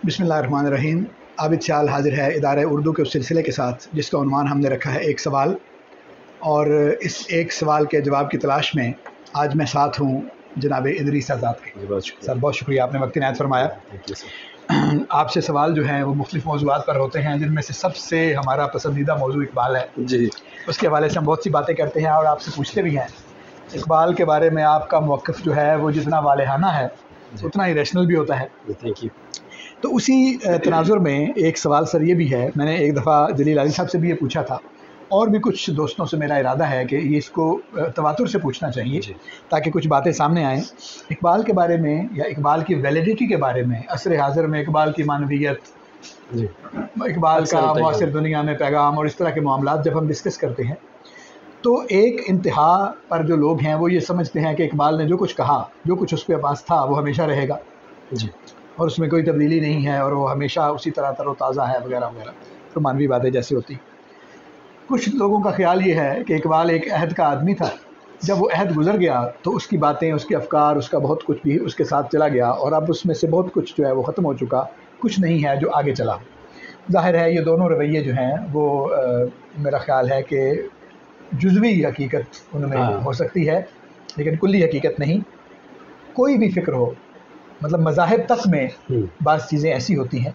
बिस्मिल्लाहिर्रहमानिर्रहीम। आबिद चाल हाजिर है इदारे उर्दू के उस सिलसिले के साथ जिसका उन्वान हमने रखा है एक सवाल, और इस एक सवाल के जवाब की तलाश में आज मैं साथ हूँ जनाब इदरीस आज़ाद के। सर बहुत शुक्रिया, आपने वक्त इनायत फरमाया। आपसे सवाल जो हैं वो मुख्तलिफ मौज़ूआत पर होते हैं, जिनमें से सबसे हमारा पसंदीदा मौजू इकबाल है जी। उसके हवाले से हम बहुत सी बातें करते हैं और आपसे पूछते भी हैं। इकबाल के बारे में आपका मौक़िफ़ जो है वो जितना वालेहाना है उतना ही रैशनल भी होता है। Thank you. तो उसी तनाजुर में एक सवाल सर ये भी है, मैंने एक दफ़ा जलील अली साहब से भी ये पूछा था और भी कुछ दोस्तों से मेरा इरादा है कि ये इसको तवातुर से पूछना चाहिए ताकि कुछ बातें सामने आएँ इकबाल के बारे में, या इकबाल की वैलिडिटी के बारे में, असर हाज़िर में इकबाल की मानवियत, इकबाल का मुआसिर दुनिया में पैगाम और इस तरह के मामलात जब हम डिस्कस करते हैं तो एक इंतहा पर जो लोग हैं वो ये समझते हैं कि इकबाल ने जो कुछ कहा, जो कुछ उसके पास था वो हमेशा रहेगा जी, और उसमें कोई तब्दीली नहीं है और वो हमेशा उसी तरह तरोताज़ा है वगैरह वगैरह, तो मानवी बातें जैसी होती। कुछ लोगों का ख्याल ये है कि इकबाल एक अहद का आदमी था, जब वो अहद गुजर गया तो उसकी बातें, उसके अफकार, उसका बहुत कुछ भी उसके साथ चला गया और अब उसमें से बहुत कुछ जो है वो ख़त्म हो चुका, कुछ नहीं है जो आगे चला। ज़ाहिर है ये दोनों रवैये जो हैं वो मेरा ख्याल है कि जुज़वी हकीकत उनमें हो सकती है लेकिन कुल्ली हकीकत नहीं। कोई भी फ़िक्र हो, मतलब मज़ाहिब तक में बाज़ चीज़ें ऐसी होती हैं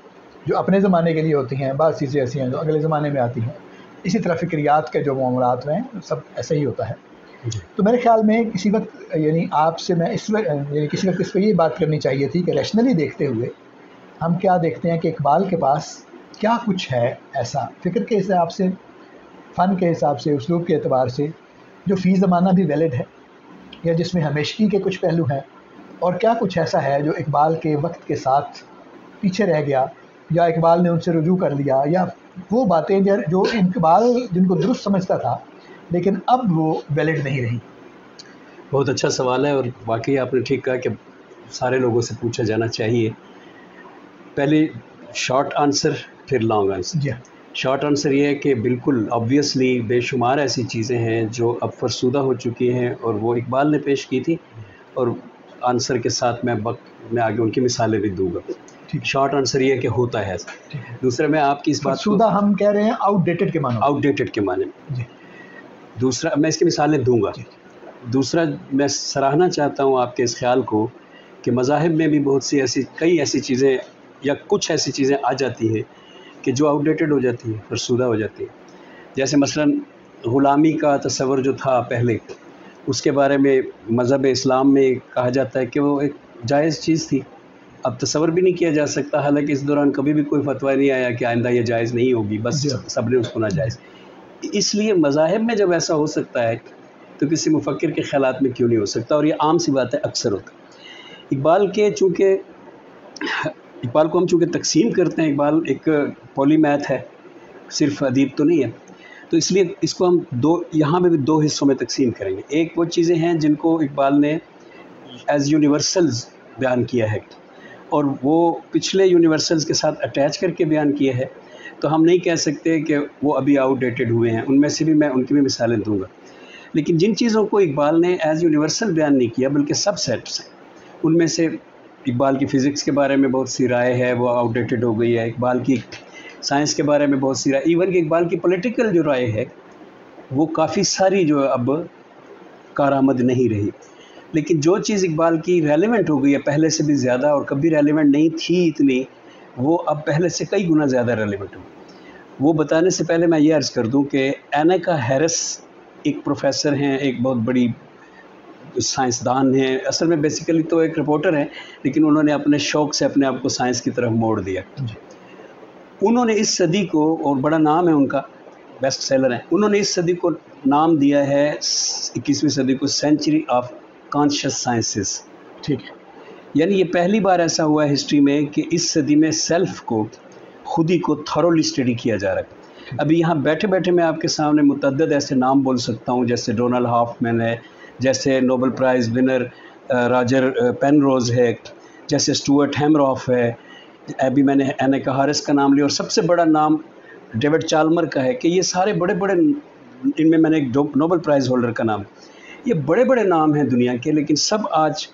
जो अपने ज़माने के लिए होती हैं, बाज़ चीज़ें ऐसी हैं जो अगले ज़माने में आती हैं। इसी तरह फ़िक्रियात के जो मामलात में सब ऐसे ही होता है। तो मेरे ख़्याल में किसी वक्त यानी आपसे मैं किसी वक्त इस पर ये बात करनी चाहिए थी कि रैशनली देखते हुए हम क्या देखते हैं कि इकबाल के पास क्या कुछ है ऐसा फ़िक्र के हिसाब से, फ़न के हिसाब से, उसलूब के एतबार से, जो फ़ी ज़माना भी वैलिड है या जिसमें हमेशगी के कुछ पहलू हैं, और क्या कुछ ऐसा है जो इकबाल के वक्त के साथ पीछे रह गया या इकबाल ने उनसे रुजू कर लिया, या वो बातें जो इकबाल जिनको दुरुस्त समझता था लेकिन अब वो वैलिड नहीं रही। बहुत अच्छा सवाल है और वाकई आपने ठीक कहा कि सारे लोगों से पूछा जाना चाहिए। पहले शॉर्ट आंसर फिर लॉन्ग आंसर। जी, शॉर्ट आंसर ये है कि बिल्कुल ऑब्वियसली बेशुमार ऐसी चीज़ें हैं जो अब फरसूदा हो चुकी हैं और वो इकबाल ने पेश की थी, और आंसर के साथ मैं आगे उनकी मिसालें भी दूंगा। शॉर्ट आंसर ये है कि होता है ऐसा। दूसरा, मैं आपकी इस बात को हम कह रहे हैं आउटडेटेड के माने में। दूसरा, मैं इसकी मिसालें दूंगा। दूसरा, मैं सराहना चाहता हूँ आपके इस ख्याल को कि मज़ाहिब में भी बहुत सी कई ऐसी चीज़ें या कुछ ऐसी चीज़ें आ जाती हैं कि जो आउटडेटेड हो जाती है, फरसूदा हो जाती है। जैसे मसलन ग़ुलामी का तस्वर जो था पहले, उसके बारे में मज़हब इस्लाम में कहा जाता है कि वो एक जायज़ चीज़ थी, अब तस्वर भी नहीं किया जा सकता। हालांकि इस दौरान कभी भी कोई फतवा नहीं आया कि आइंदा ये जायज़ नहीं होगी, बस सब ने उसको नाजायज़। इसलिए मज़ाहिब में जब ऐसा हो सकता है तो किसी मुफक्किर के ख़यालात में क्यों नहीं हो सकता, और ये आम सी बात है, अक्सर होता है। इकबाल को हम चूँकि तकसीम करते हैं, इकबाल एक पॉलीमैथ है, सिर्फ अदीब तो नहीं है, तो इसलिए इसको हम यहाँ में भी दो हिस्सों में तकसीम करेंगे। एक वो चीज़ें हैं जिनको इकबाल ने एज़ यूनिवर्सल्स बयान किया है और वो पिछले यूनिवर्सल्स के साथ अटैच करके बयान किया है, तो हम नहीं कह सकते कि वो अभी आउटडेटेड हुए हैं। उनमें से भी मैं उनकी भी मिसालें दूंगा। लेकिन जिन चीज़ों को इकबाल ने एज़ यूनिवर्सल बयान नहीं किया बल्कि सबसेट्स हैं, उनमें से इकबाल की फ़िज़िक्स के बारे में बहुत सी राय है, वो आउटडेटेड हो गई है। इकबाल की साइंस के बारे में बहुत सी राय, इवन कि इकबाल की पॉलिटिकल जो राय है वो काफ़ी सारी जो अब कारआमद नहीं रही। लेकिन जो चीज़ इकबाल की रेलेवेंट हो गई है पहले से भी ज़्यादा, और कभी रेलेवेंट नहीं थी इतनी, वो अब पहले से कई गुना ज़्यादा रेलेवेंट हो। वो बताने से पहले मैं ये अर्ज़ कर दूं कि एनेका हैरिस एक प्रोफेसर हैं, एक बहुत बड़ी साइंसदान हैं। असल में बेसिकली तो एक रिपोर्टर हैं, लेकिन उन्होंने अपने शौक़ से अपने आप को साइंस की तरफ मोड़ दिया। उन्होंने इस सदी को, और बड़ा नाम है उनका, बेस्ट सेलर हैं, उन्होंने इस सदी को नाम दिया है, 21वीं सदी को, सेंचुरी ऑफ कॉन्शियस साइंसेस। ठीक है, यानी ये पहली बार ऐसा हुआ है हिस्ट्री में कि इस सदी में सेल्फ को, खुद ही को थॉरोली स्टडी किया जा रहा है। अभी यहाँ बैठे बैठे मैं आपके सामने मुतअद्दिद ऐसे नाम बोल सकता हूँ, जैसे डोनाल्ड हॉफमैन है, जैसे नोबेल प्राइज़ विनर रॉजर पेनरोज़ है, जैसे स्टुअर्ट हैमरॉफ है, अभी मैंने एनेका हैरिस का नाम लिया, और सबसे बड़ा नाम डेविड चाल्मर का है। कि ये सारे बड़े बड़े, इनमें मैंने एक नोबेल प्राइज़ होल्डर का नाम, ये बड़े बड़े नाम हैं दुनिया के, लेकिन सब आज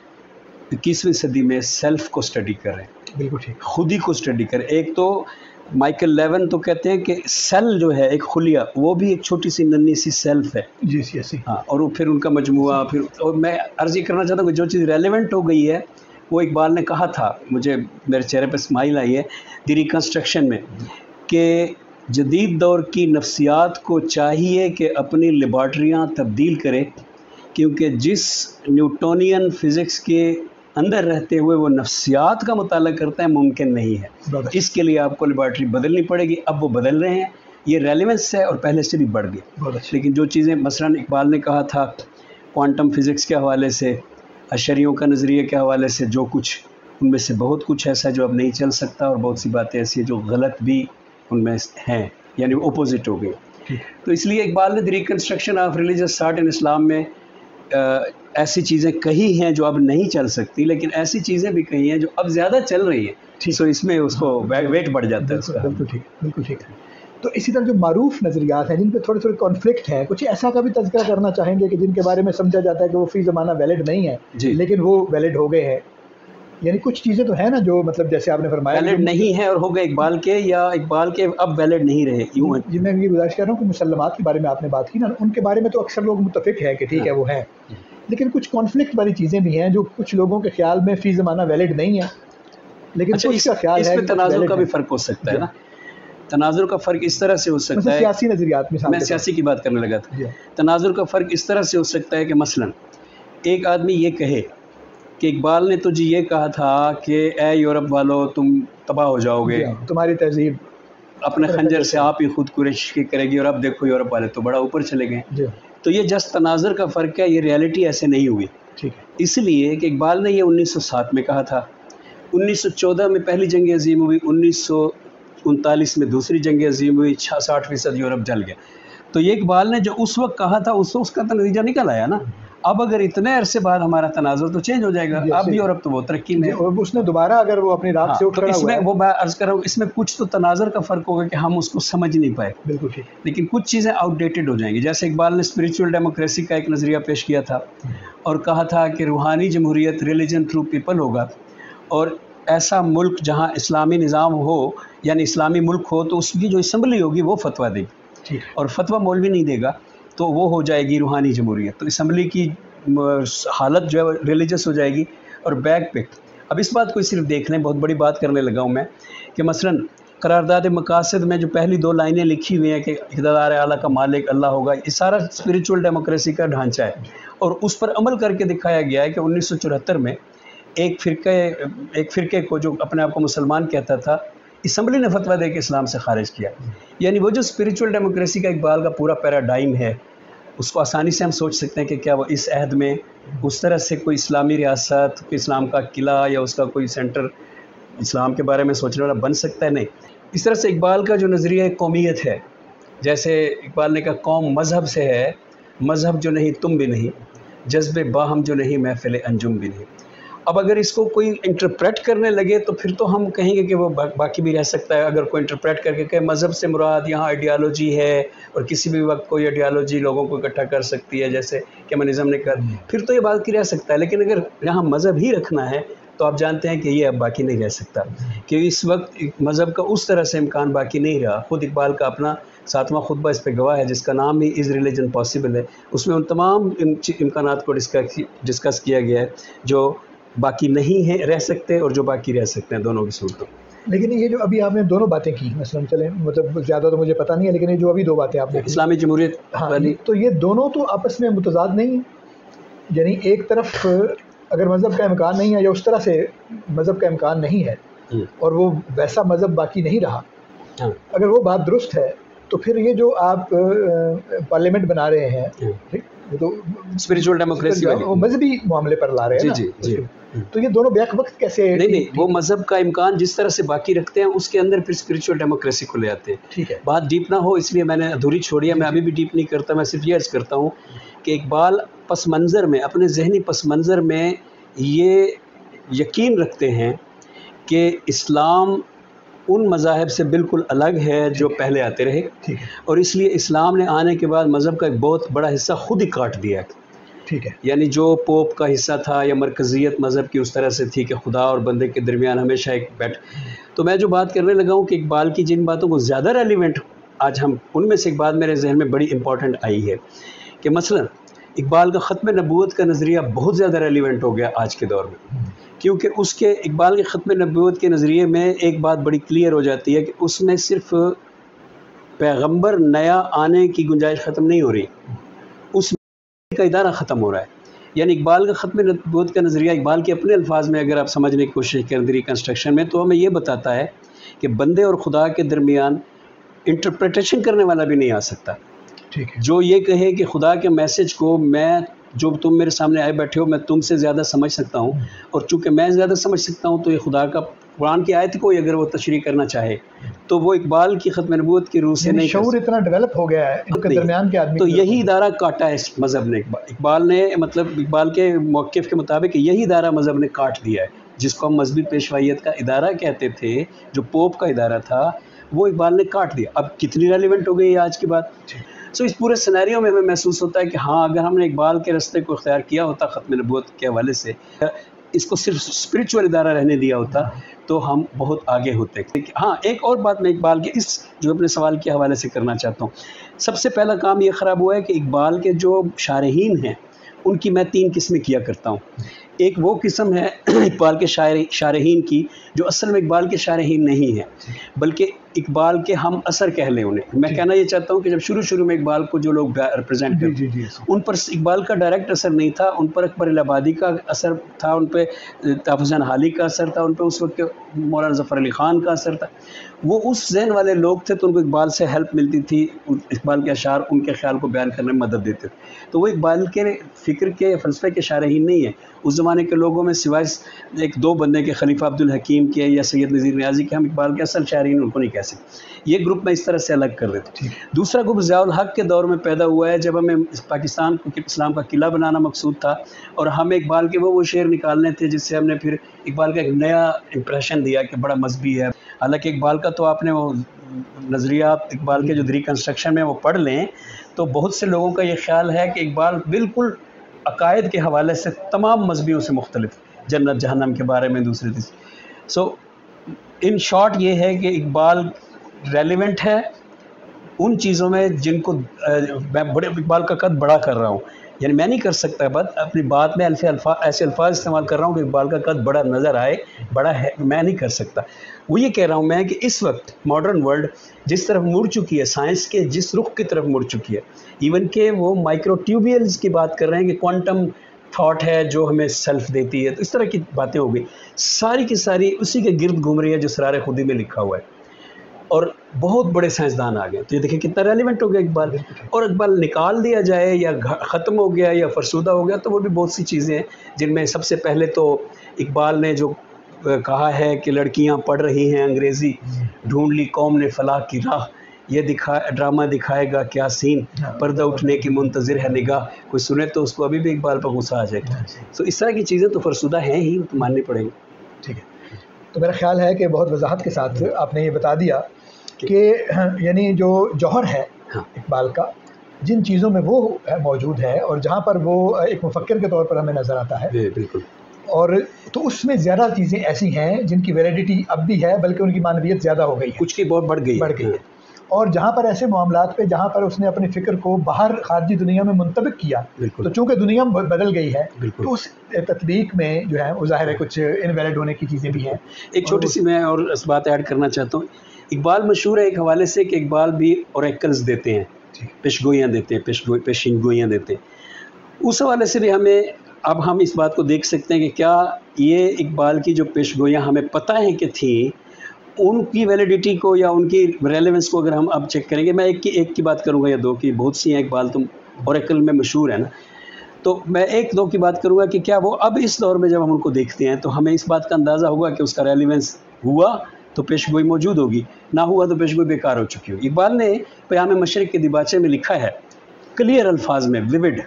21वीं सदी में सेल्फ को स्टडी कर रहे हैं, बिल्कुल ठीक, खुद ही को स्टडी करें। एक तो माइकल लेवन तो कहते हैं कि सेल जो है एक खुलिया, वो भी एक छोटी सी नन्ही सी सेल्फ है। जी सी सी, हाँ, और वो फिर उनका मजमुआ, फिर और मैं अर्ज़ ये करना चाहता हूँ कि जो चीज़ रेलेवेंट हो गई है, वो इकबाल ने कहा था, मुझे मेरे चेहरे पर स्माइल आई है दी रिकन्स्ट्रक्शन में, कि जदीद दौर की नफ्सियात को चाहिए कि अपनी लेबॉर्ट्रियाँ तब्दील करे, क्योंकि जिस न्यूटोनियन फ़िज़िक्स के अंदर रहते हुए वो नफ्सियात का मुताला करता है, मुमकिन नहीं है। इसके लिए आपको लेबॉर्ट्री बदलनी पड़ेगी। अब वो बदल रहे हैं, ये रेलेवेंस है और पहले से भी बढ़ गई। लेकिन जो चीज़ें मसलन इकबाल ने कहा था क्वांटम फ़िज़िक्स के हवाले से, अशरियों का नज़रिए के हवाले से, जो कुछ उनमें से बहुत कुछ ऐसा जो अब नहीं चल सकता, और बहुत सी बातें ऐसी जो गलत भी उनमें हैं, यानी वो अपोजिट हो गई। तो इसलिए इकबाल ने the reconstruction of religious thought in Islam में ऐसी चीज़ें कही हैं जो अब नहीं चल सकती, लेकिन ऐसी चीज़ें भी कही हैं जो अब ज़्यादा चल रही हैं। तो इसमें उसको वेट बढ़ जाता है उसका। बिल्कुल ठीक, बिल्कुल ठीक। तो इसी तरह जो मारूफ नज़रियात हैं जिन पे थोड़े थोड़े कॉन्फ्लिक्ट है, कुछ ऐसा का भी तज़किरा करना चाहेंगे कि जिनके बारे में समझा जाता है कि वो फ़ी ज़माना वैलिड नहीं है, लेकिन वो वैलिड हो गए हैं। यानी कुछ चीज़ें तो है ना जो मतलब जैसे आपने फरमाया वैलिड नहीं है और हो गए इकबाल के, या इकबाल के अब वैलिड नहीं रहे, यूँ है। जी, मैं ये गुजारिश कर रहा हूँ कि मुसल्लमात के बारे में आपने बात की ना, उनके बारे में तो अक्सर लोग मुत्तफ़िक है कि ठीक है वो है, लेकिन कुछ कॉन्फ्लिक्ट वाली चीज़ें भी हैं जो कुछ लोगों के ख्याल में फ़ी ज़माना वैलिड नहीं है, लेकिन इसका ख्याल है इसमें तनाज़ुर का भी फ़र्क हो सकता है ना। तनाज़ुर का फ़र्क इस तरह से हो सकता है, सियासी नज़रियात में, मैं सियासी की बात करने लगा था। तनाज़ुर का फ़र्क इस तरह से हो सकता है कि मसलन एक आदमी ये कहे कि इकबाल ने तो जी ये कहा था कि ए यूरोप वालों तुम तबाह हो जाओगे, तुम्हारी तहज़ीब अपने खंजर से आप ही खुद कुरेश की करेगी, और अब देखो यूरोप वाले तो बड़ा ऊपर चले गए। तो ये जस्ट तनाज़ुर का फ़र्क है, ये रियलिटी ऐसे नहीं हुई। ठीक है, इसलिए कि इकबाल ने ये 1907 में कहा था, 1914 में पहली जंग अज़ीम हुई, 1939 में दूसरी जंग अज़ीम हुई, 60% यूरोप जल गया। तो ये इकबाल ने जो उस वक्त कहा था उसका तो नतीजा निकल आया ना। अब अगर इतने अरसे बाद हमारा तनाज़ुर तो चेंज हो जाएगा। अब यूरोप तो बहुत तरक्की में, उसने दोबारा अगर वो अपनी रात से उठ तो इसमें वो मैं अर्ज़ कर रहा हूँ, इसमें कुछ तो तनाज़ुर का फ़र्क होगा कि हम उसको समझ नहीं पाए। बिल्कुल ठीक। लेकिन कुछ चीज़ें आउटडेटेड हो जाएंगी। जैसे इकबाल ने स्पिरिचुअल डेमोक्रेसी का एक नज़रिया पेश किया था और कहा था कि रूहानी जमहूरियत रिलीजन थ्रू पीपल होगा, और ऐसा मुल्क जहाँ इस्लामी निज़ाम हो, यानी इस्लामी मुल्क हो, तो उसकी जो असम्बली होगी वो फतवा देगी, और फतवा मौलवी नहीं देगा, तो वो हो जाएगी रूहानी जमहूरियत। तो असम्बली की हालत जो है रिलीजियस हो जाएगी। और बैक पे अब इस बात को सिर्फ देख लें, बहुत बड़ी बात करने लगा हूँ मैं, कि मसलन करारदाद मकासद में जो पहली 2 लाइनें लिखी हुई हैं कि इक़्तिदार आला का मालिक अल्लाह होगा, ये सारा स्पिरिचुअल डेमोक्रेसी का ढांचा है, और उस पर अमल करके दिखाया गया है कि 1974 में एक फ़िरके को जो अपने आप को मुसलमान कहता था, असम्बली ने फतवा दे के इस्लाम से खारिज किया। यानी वो जो स्पिरिचुअल डेमोक्रेसी का इकबाल का पूरा पैराडाइम है, उसको आसानी से हम सोच सकते हैं कि क्या वो इस अहद में उस तरह से कोई इस्लामी रियासत, कोई इस्लाम का किला या उसका कोई सेंटर इस्लाम के बारे में सोचने वाला बन सकता है? नहीं। इस तरह से इकबाल का जो नज़रिया कौमियत है, जैसे इकबाल ने कहा कौम मज़हब से है, मज़हब जो नहीं तुम भी नहीं, जज्बे बाहम जो नहीं महफ़िल अंजुम भी नहीं। अब अगर इसको कोई इंटरप्रेट करने लगे तो फिर तो हम कहेंगे कि वो बाकी भी रह सकता है। अगर कोई इंटरप्रेट करके कहे मज़हब से मुराद यहाँ आइडियालॉजी है, और किसी भी वक्त कोई आइडियालॉजी लोगों को इकट्ठा कर सकती है, जैसे कम्युनिज़म ने कर, फिर तो ये बात की रह सकता है। लेकिन अगर यहाँ मज़हब ही रखना है तो आप जानते हैं कि ये अब बाकी नहीं रह सकता, क्योंकि इस वक्त मज़हब का उस तरह से इम्कान बाकी नहीं रहा। ख़ुद इकबाल का अपना 7वां खुतबा इस पर गवाह है, जिसका नाम ही इज़ रिलीजन पॉसिबल है। उसमें उन तमाम इम्कानात को डिस्कस किया गया है जो बाकी नहीं है रह सकते और जो बाकी रह सकते हैं, दोनों की सूरतों। लेकिन ये जो अभी आपने दोनों बातें की, मसलन चले मतलब ज़्यादा तो मुझे पता नहीं है, लेकिन ये जो अभी 2 बातें आपने इस्लामी जमहूरियत वाली, तो ये दोनों तो आपस में मुतज़ाद नहीं है। यानी एक तरफ अगर मज़हब का इम्कान नहीं है या उस तरह से मज़हब का इम्कान नहीं है और वो वैसा मज़हब बाकी नहीं रहा, अगर वो बात दुरुस्त है तो फिर ये जो आप पार्लियामेंट बना रहे हैं, ठीक, वो तो स्पिरिचुअल डेमोक्रेसी वो मजहबी मामले पर ला रहे हैं ना। जी। तो ये दोनों बैक वक्त कैसे? नहीं, वो मज़हब का इम्कान जिस तरह से बाकी रखते हैं उसके अंदर फिर स्पिरिचुअल डेमोक्रेसी को ले आते हैं। ठीक है, बात डीप ना हो इसलिए मैंने अधूरी छोड़ी है। मैं अभी भी डीप नहीं करता, मैं सिर्फ ये अर्ज़ करता हूँ कि इकबाल पस मंज़र में, अपने जहनी पस मंज़र में ये यकीन रखते हैं कि इस्लाम उन मज़ाहिब से बिल्कुल अलग है जो पहले आते रहे, और इसलिए इस्लाम ने आने के बाद मज़हब का एक बहुत बड़ा हिस्सा खुद ही काट दिया है। ٹھیک ہے. یعنی جو پوپ کا حصہ تھا یا مرکزیت مذہب کی اس طرح سے تھی کہ خدا اور بندے کے درمیان ہمیشہ ایک تو میں جو بات کرنے لگا ہوں کہ اقبال کی جن باتوں کو زیادہ ریلیونٹ آج ہم ان میں سے ایک بات میرے ذہن میں بڑی امپورٹنٹ آئی ہے کہ مثلا اقبال کا ختم نبوت کا نظریہ بہت زیادہ ریلیونٹ ہو گیا آج کے دور میں، کیونکہ اس کے اقبال کے ختم نبوت کے نظریے میں ایک بات بڑی کلیئر ہو جاتی ہے کہ اس میں صرف پیغمبر نیا آنے کی گنجائش ختم نہیں ہو رہی، اس کا ادارہ ختم ہو رہا ہے. یعنی اقبال کا ختم نبوت کا نظریہ اقبال کے اپنے الفاظ میں اگر آپ سمجھنے کی کوشش کریں ریکنسٹرکشن میں تو ہمیں یہ بتاتا ہے کہ بندے اور خدا کے درمیان انٹرپریٹیشن کرنے والا بھی نہیں آ سکتا. ٹھیک ہے. جو یہ کہے کہ خدا کے میسج کو میں جو تم میرے سامنے آئے بیٹھے ہو میں تم سے زیادہ سمجھ سکتا ہوں، اور چونکہ میں زیادہ سمجھ سکتا ہوں تو یہ خدا کا قرآن کی آیت کو اگر وہ تشریح کرنا چاہے تو وہ اقبال کی ختم نبوت کی روح سے نہیں شعور اتنا ڈیولپ ہو گیا ہے ان کے درمیان کے آدمی. تو یہی ادارہ کاٹا ہے اس مذہب نے. اقبال نے مطلب اقبال کے موقف کے مطابق یہی ادارہ مذہب نے کاٹ دیا ہے، جس کو ہم مذہبی پیشوائیت کا ادارہ کہتے تھے، جو پوپ کا ادارہ تھا، وہ اقبال نے کاٹ دیا. اب کتنی ریلیونٹ ہو گئی آج کی بات. سو اس پورے سینیریو میں ہمیں محسوس ہوتا ہے کہ ہاں اگر ہم نے اقبال کے رستے کو اختیار کیا ہوتا ختم نبوت کے حوالے سے، اس کو صرف اسپریچول ادارہ رہنے دیا ہوتا تو ہم بہت آگے ہوتے. ہاں ایک اور بات میں اقبال کے اس جو اپنے سوال کے حوالے سے کرنا چاہتا ہوں. سب سے پہلا کام یہ خراب ہوا ہے کہ اقبال کے جو شارحین ہیں ان کی میں 3 قسمیں کیا کرتا ہوں. ایک وہ قسم ہے اقبال کے شارحین کی جو اصل میں اقبال کے شارحین نہیں ہیں بلکہ اقبال کے ہم اثر کہہ لیں انہیں. میں کہنا یہ چاہتا ہوں کہ جب شروع میں اقبال کو جو لوگ ریپرزینٹ کرتے ان پر اقبال کا ڈائریکٹ اثر نہیں تھا، ان پر اکبر الہ آبادی کا اثر تھا، ان پہ تحفظ حسین حالی کا اثر تھا، ان پہ اس وقت مولانا ظفر علی خان کا اثر تھا. وہ اس ذہن والے لوگ تھے تو ان کو اقبال سے ہیلپ ملتی تھی، اقبال کے اشعار ان کے خیال کو بیان کرنے میں مدد دیتے تھے. تو وہ اقبال کے فکر کے فلسفے کے شارحین نہیں ہیں. اس زمانے کے لوگوں میں سوائے 1-2 بندے کے خلیفہ عبدالحکیم کے یا سید نذیر نیازی کے ہم اقبال کے اصل شارحین ان کو نہیں کہہ سکتے. یہ گروپ میں اس طرح سے الگ کر دیتا ہوں. دوسرا گروپ ضیاء الحق کے دور میں پیدا ہوا ہے جب ہمیں پاکستان کو اسلام کا قلعہ بنانا مقصود تھا اور ہمیں اقبال کے وہ شعر نکالنے تھے جس سے ہم نے پھر اقبال کا ایک نیا امپریشن دیا کہ بڑا مذہبی ہے. حالانکہ اقبال کا تو آپ نے وہ نظریات اقبال کے جو ریکنسٹرکشن میں وہ پڑھ لیں تو بہت سے لوگوں کا یہ خیال ہے کہ اقبال بالکل عقائد کے حوالے سے تمام مذہبیوں سے مختلف، جنت جہنم کے بارے میں دوسرے تیسرے. سو ان شارٹ یہ ہے کہ اقبال ریلیونٹ ہے ان چیزوں میں جن کو میں بڑے اقبال کا قد بڑا کر رہا ہوں. یعنی میں نہیں کر سکتا اپنی بات میں ایسے الفاظ استعمال کر رہا ہوں کہ اقبال کا قد بڑا نظر آئے، بڑا ہے، میں نہیں کر سکتا. وہ یہ کہہ رہا ہوں میں کہ اس وقت ماڈرن ورلڈ جس طرف مڑ چکی ہے، سائنس کے جس رخ کی طرف مڑ چکی ہے، ایون کہ وہ مائکرو ٹیوبیلز کی بات کر رہے ہیں کہ کوانٹم تھاٹ ہے جو ہمیں سیلف دیتی ہے، تو اس طرح کی باتیں ہو گئی، ساری کی ساری اسی کے گرد گھوم رہی ہے جو سرار خودی میں لکھا ہوا ہے. اور بہت بڑے سائنسدان آ گئے. تو یہ دیکھیں کتنا ریلیونٹ ہو گیا اقبال. اور اقبال نکال دیا جائے یا ختم ہو گیا یا فرسودہ ہو گیا تو وہ بھی بہت سی چیزیں ہیں جن میں سب سے پہلے تو اقبال نے جو کہا ہے کہ لڑکیاں پڑھ رہی ہیں انگریزی، ڈھونڈ لی قوم نے فلاح کی راہ، یہ ڈرامہ دکھائے گا کیا سین، پردہ اٹھنے کی منتظر ہے نگاہ. کوئی سنے تو اس کو ابھی بھی اقبال پر غصہ آ جائے گا. تو اس طرح کی چیزیں تو فرسودہ ہیں ہی، تو ماننی پڑیں گی. ٹھیک ہے. تو میرا خیال ہے کہ بہت وضاحت کے ساتھ آپ نے یہ بتا دیا کہ یعنی جو جوہر ہے اقبال کا، جن چیزوں میں وہ موجود ہے اور جہاں پر وہ ایک مفکر کے طور پر ہمیں نظر آتا ہے، بالکل، اور تو اس میں زیادہ چیزیں ایسی ہیں جن کی ویلیڈیٹی اب بھی ہے بلکہ ان کی معنویت زیادہ ہو گئی ہے، کچھ کی بہت بڑھ گئی ہے. اور جہاں پر ایسے معاملات پہ جہاں پر اس نے اپنی فکر کو باہر خارجی دنیا میں منطبق کیا، تو چونکہ دنیا بدل گئی ہے تو اس تطبیق میں جو ہے وہ ظاہر ہے کچھ انویلڈ ہونے کی چیزیں بھی ہیں. ایک چھوٹی سی میں اور اس بات ایڈ کرنا چاہتا ہوں. اقبال مشہور ہے ایک حوالے سے کہ اقبال بھی اوریکلز دیتے ہیں، پیشگوئیاں دیتے ہیں، پیشنگوئیاں دیتے ہیں. اس حوالے سے بھی اب ہم اس بات کو دیکھ سکتے ہیں کہ کیا یہ اقبال کی جو پیشگوئیاں ہمیں پتہ ہیں کہ تھیں، ان کی ویلیڈیٹی کو یا ان کی ریلیونس کو اگر ہم اب چیک کریں گے. میں ایک کی بات کروں گا یا 2 کی، بہت سی ہیں اقبال تم اوریکل میں مشہور ہے نا، تو میں 1-2 کی بات کروں گا کہ کیا وہ اب اس دور میں جب ہم ان کو دیکھتے ہیں تو ہمیں اس بات کا اندازہ ہوگا کہ اس کا ریلیونس ہوا تو پیشگوئی موجود ہوگی، نہ ہوا تو پیشگوئی بیکار ہو چکی ہوگی. اقبال نے پیام مشرق کے دیباچے میں لکھا ہے کلیئر الفاظ میں ویوڈ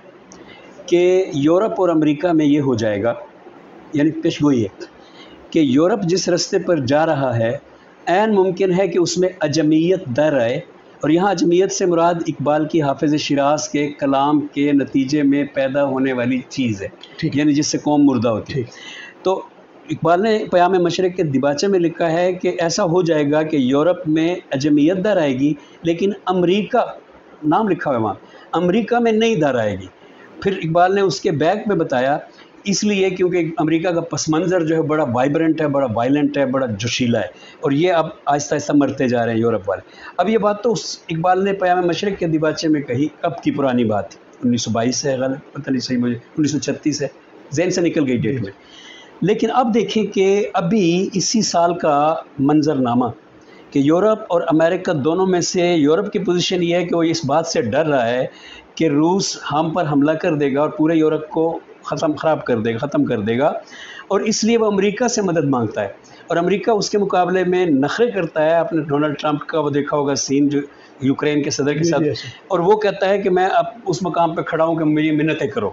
کہ یورپ اور امریکہ میں یہ ہو جائے گا، یعنی پیشگوئی ہے کہ یورپ جس رستے پر جا رہا ہے عین ممکن ہے کہ اس میں اجمیت در آئے اور یہاں اجمیت سے مراد اقبال کی حافظ شیراز کے کلام کے نتیجے میں پیدا ہونے والی چیز ہے، یعنی جس سے قوم مردہ ہوتی ہے۔ تو اقبال نے پیام مشرق کے دیباچے میں لکھا ہے کہ ایسا ہو جائے گا کہ یورپ میں اجمیت در آئے گی، لیکن امریکہ، نام لکھا ہوا وہاں، امریکہ میں نہیں در آئے گی۔ پھر اقبال نے اس کے بیک میں بتایا اس لیے کیونکہ امریکہ کا پس منظر جو ہے بڑا وائبرنٹ ہے، بڑا وائلنٹ ہے، بڑا جوشیلا ہے، اور یہ اب آہستہ آہستہ مرتے جا رہے ہیں یورپ والے۔ اب یہ بات تو اس اقبال نے پیام مشرق کے دیباچے میں کہی، کب کی پرانی بات تھی، 1922 ہے، غلط پتہ نہیں صحیح مجھے، 1936 ہے، ذہن سے نکل گئی ڈیٹ میں۔ لیکن اب دیکھیں کہ ابھی اسی سال کا منظر نامہ کہ یورپ اور امریکہ دونوں میں سے یورپ کی پوزیشن یہ ہے کہ وہ اس بات سے ڈر رہا ہے کہ روس ہم پر حملہ کر دے گا اور پورے یورپ کو خراب کر دے گا، ختم کر دے گا، اور اس لیے وہ امریکہ سے مدد مانگتا ہے، اور امریکہ اس کے مقابلے میں نخرے کرتا ہے۔ آپ نے ڈونلڈ ٹرمپ کا وہ دیکھا ہوگا سین جو یوکرین کے صدر کے ساتھ، اور وہ کہتا ہے کہ میں اب اس مقام پہ کھڑا ہوں کہ میری منتیں کرو۔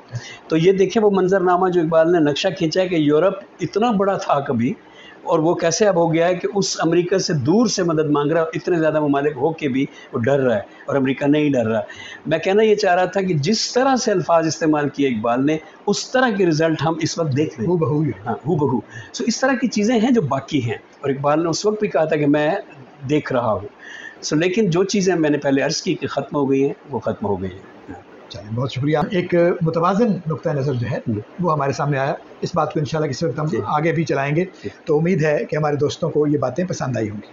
تو یہ دیکھیں وہ منظر نامہ جو اقبال نے نقشہ کھینچا ہے کہ یورپ اتنا بڑا تھا کبھی، اور وہ کیسے اب ہو گیا ہے کہ اس امریکہ سے دور سے مدد مانگ رہا ہے، اتنے زیادہ ممالک ہو کے بھی وہ ڈر رہا ہے، اور امریکہ نہیں ڈر رہا۔ میں کہنا یہ چاہ رہا تھا کہ جس طرح سے الفاظ استعمال کیے اقبال نے، اس طرح کے رزلٹ ہم اس وقت دیکھ رہے ہیں، ہاں ہو بہو۔ سو اس طرح کی چیزیں ہیں جو باقی ہیں، اور اقبال نے اس وقت بھی کہا تھا کہ میں دیکھ رہا ہوں۔ لیکن جو چیزیں میں نے پہلے عرض کی کہ ختم ہو گئی ہیں، وہ ختم ہو گئی ہیں۔ چلیے بہت شکریہ۔ ایک متوازن نقطہ نظر جو ہے وہ ہمارے سامنے آیا، اس بات کو انشاءاللہ کسی وقت ہم آگے بھی چلائیں گے، تو امید ہے کہ ہمارے دوستوں کو یہ باتیں پسند آئی ہوں گی۔